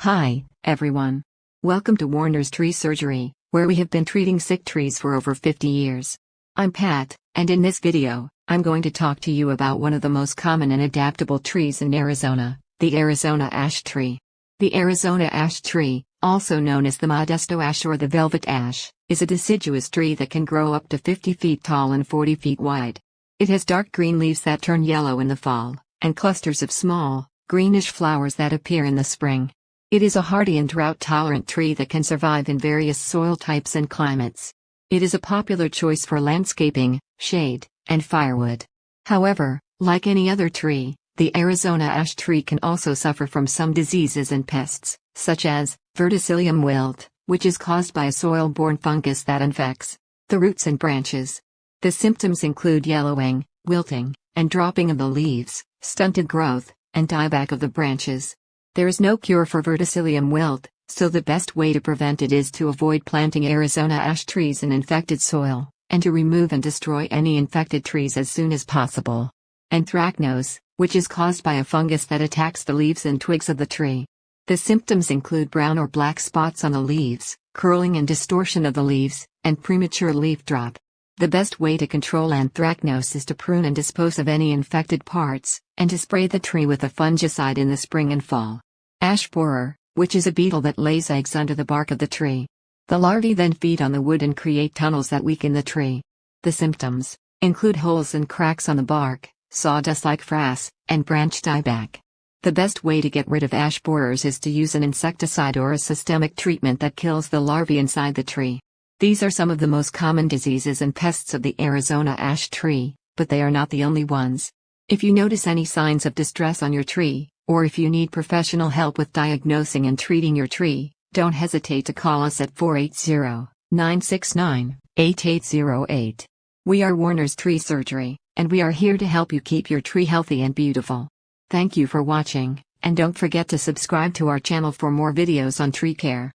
Hi, everyone. Welcome to Warner's Tree Surgery, where we have been treating sick trees for over 50 years. I'm Pat, and in this video, I'm going to talk to you about one of the most common and adaptable trees in Arizona, the Arizona ash tree. The Arizona ash tree, also known as the modesto ash or the velvet ash, is a deciduous tree that can grow up to 50 feet tall and 40 feet wide. It has dark green leaves that turn yellow in the fall, and clusters of small, greenish flowers that appear in the spring. It is a hardy and drought-tolerant tree that can survive in various soil types and climates. It is a popular choice for landscaping, shade, and firewood. However, like any other tree, the Arizona ash tree can also suffer from some diseases and pests, such as verticillium wilt, which is caused by a soil-borne fungus that infects the roots and branches. The symptoms include yellowing, wilting, and dropping of the leaves, stunted growth, and dieback of the branches. There is no cure for verticillium wilt, so the best way to prevent it is to avoid planting Arizona ash trees in infected soil, and to remove and destroy any infected trees as soon as possible. Anthracnose, which is caused by a fungus that attacks the leaves and twigs of the tree. The symptoms include brown or black spots on the leaves, curling and distortion of the leaves, and premature leaf drop. The best way to control anthracnose is to prune and dispose of any infected parts, and to spray the tree with a fungicide in the spring and fall. Ash borer, which is a beetle that lays eggs under the bark of the tree. The larvae then feed on the wood and create tunnels that weaken the tree. The symptoms include holes and cracks on the bark, sawdust-like frass, and branch dieback. The best way to get rid of ash borers is to use an insecticide or a systemic treatment that kills the larvae inside the tree. These are some of the most common diseases and pests of the Arizona ash tree, but they are not the only ones. If you notice any signs of distress on your tree, or if you need professional help with diagnosing and treating your tree, don't hesitate to call us at 480-969-8808. We are Warner's Tree Surgery, and we are here to help you keep your tree healthy and beautiful. Thank you for watching, and don't forget to subscribe to our channel for more videos on tree care.